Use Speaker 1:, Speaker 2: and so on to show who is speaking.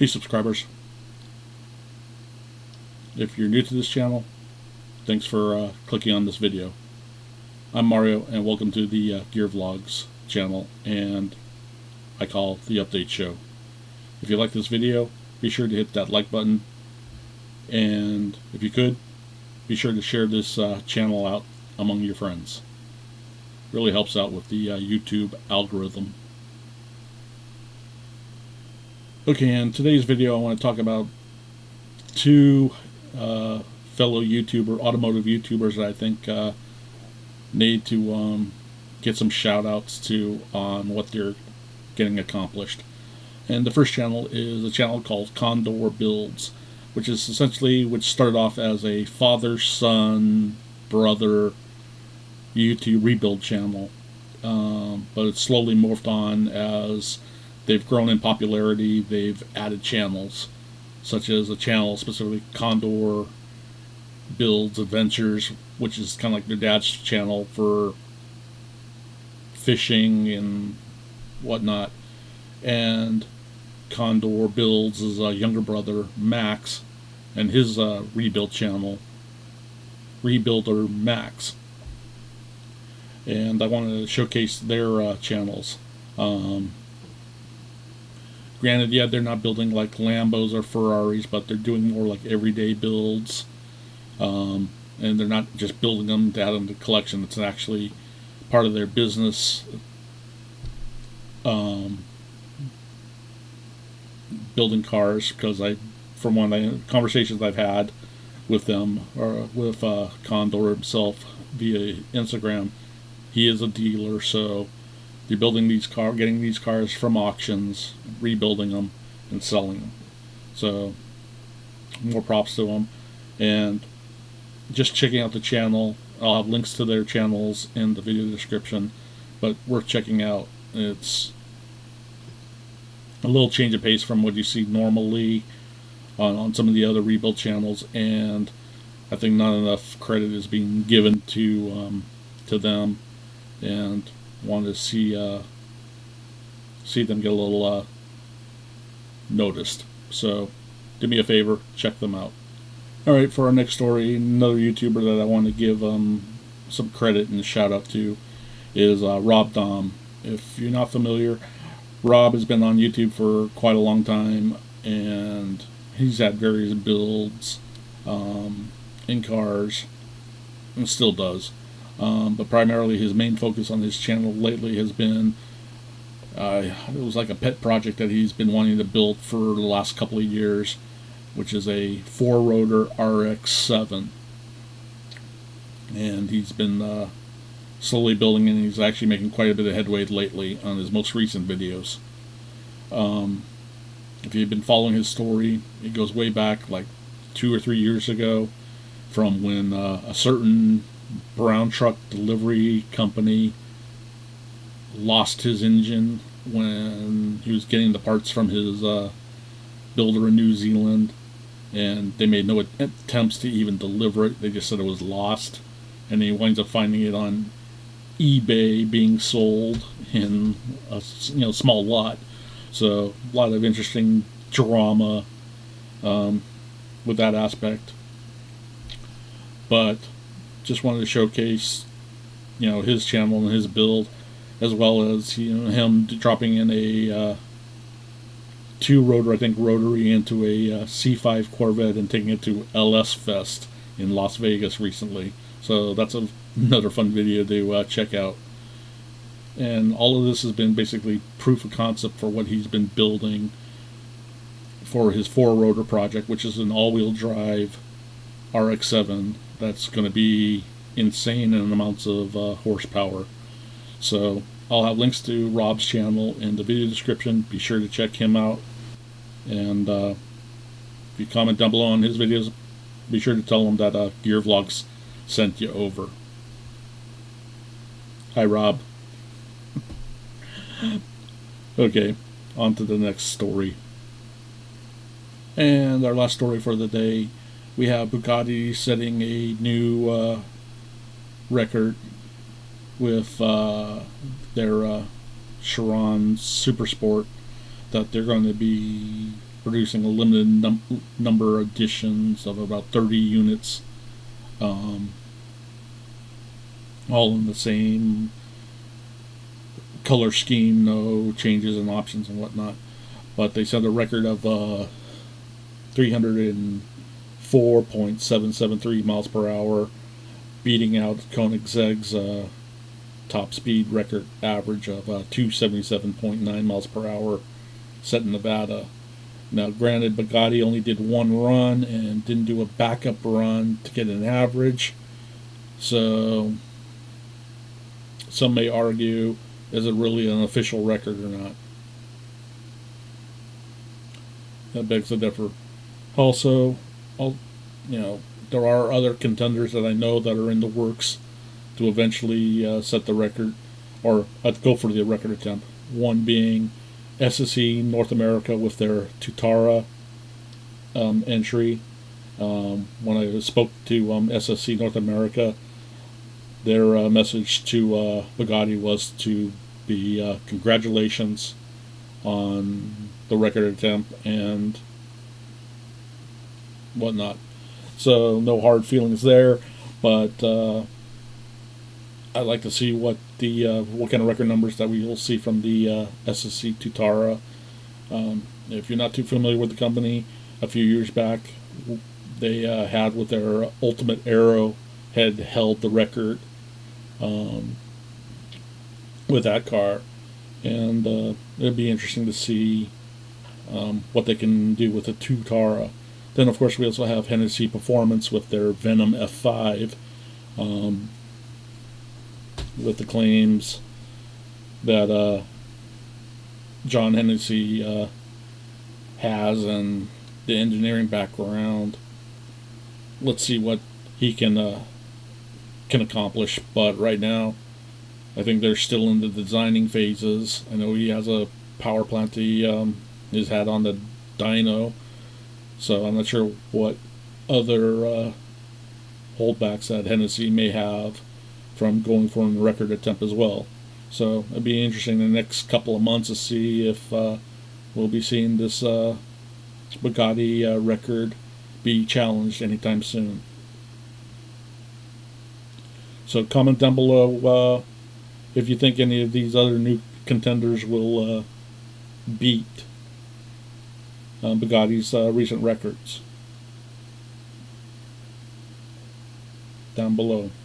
Speaker 1: Hey subscribers, if you're new to this channel, thanks for clicking on this video. I'm Mario and welcome to the GearVlogz channel, and I call the update show. If you like this video, be sure to hit that like button, and if you could, be sure to share this channel out among your friends. Really helps out with the YouTube algorithm. Okay, in today's video I want to talk about two fellow automotive YouTubers that I think need to get some shout outs to on what they're getting accomplished. And the first channel is a channel called Kondor Builds, which started off as a father, son, brother YouTube rebuild channel, but it's slowly morphed on as they've grown in popularity. They've added channels, such as a channel specifically Kondor Builds Adventures, which is kind of like their dad's channel for fishing and whatnot, and Kondor Builds is a younger brother, Max, and his rebuild channel, Rebuilder Max. And I wanted to showcase their channels. Granted, yeah, they're not building like Lambos or Ferraris, but they're doing more like everyday builds. And they're not just building them to add them to the collection. It's actually part of their business, building cars, because from one of the conversations I've had with them, or with Kondor himself via Instagram, he is a dealer, so they're building these cars, getting these cars from auctions, rebuilding them, and selling them. So, more props to them. And just checking out the channel, I'll have links to their channels in the video description, but worth checking out. It's a little change of pace from what you see normally on some of the other rebuild channels, and I think not enough credit is being given to them, and wanted to see them get a little noticed. So do me a favor, check them out. Alright, for our next story, another YouTuber that I want to give some credit and shout out to is Rob Dom. If you're not familiar, Rob has been on YouTube for quite a long time, and he's had various builds in cars, and still does. But primarily his main focus on his channel lately has been, it was like a pet project that he's been wanting to build for the last couple of years, which is a 4-rotor RX-7. And he's been slowly building it, and he's actually making quite a bit of headway lately on his most recent videos. If you've been following his story, it goes way back, like 2 or 3 years ago, from when a certain brown truck delivery company lost his engine when he was getting the parts from his builder in New Zealand, and they made no attempts to even deliver it. They just said it was lost, and he winds up finding it on eBay being sold in a small lot. So a lot of interesting drama with that aspect, but just wanted to showcase his channel and his build, as well as him dropping in a 2-rotor, I think, rotary into a C5 Corvette and taking it to LS Fest in Las Vegas recently. So that's another fun video to check out. And all of this has been basically proof of concept for what he's been building for his 4-rotor project, which is an all-wheel drive RX-7 that's going to be insane in amounts of horsepower. So I'll have links to Rob's channel in the video description. Be sure to check him out. And if you comment down below on his videos, be sure to tell him that GearVlogz sent you over. Hi, Rob. Okay, on to the next story. And our last story for the day, we have Bugatti setting a new record with their Chiron Super Sport that they're going to be producing a limited number of editions of about 30 units, all in the same color scheme, no changes in options and whatnot. But they set a record of 304.773 miles per hour, beating out Koenigsegg's top speed record average of 277.9 miles per hour set in Nevada. Now, granted, Bugatti only did one run and didn't do a backup run to get an average, so some may argue, is it really an official record or not? That begs to differ. Also, there are other contenders that I know that are in the works to eventually set the record, or go for the record attempt. One being SSE North America with their Tautara entry. When I spoke to SSE North America, their message to Bugatti was to be congratulations on the record attempt and whatnot. So no hard feelings there, but I'd like to see what kind of record numbers that we will see from the SSC Tautara. If you're not too familiar with the company, a few years back they had with their Ultimate Aero had held the record with that car, and it'd be interesting to see what they can do with the Tautara. Then, of course, we also have Hennessey Performance with their Venom F5, with the claims that John Hennessey has and the engineering background. Let's see what he can accomplish. But right now, I think they're still in the designing phases. I know he has a power plant he has had on the dyno. So I'm not sure what other holdbacks that Hennessey may have from going for a record attempt as well. So it'd be interesting in the next couple of months to see if we'll be seeing this Bugatti record be challenged anytime soon. So comment down below if you think any of these other new contenders will beat Bugatti's recent records down below.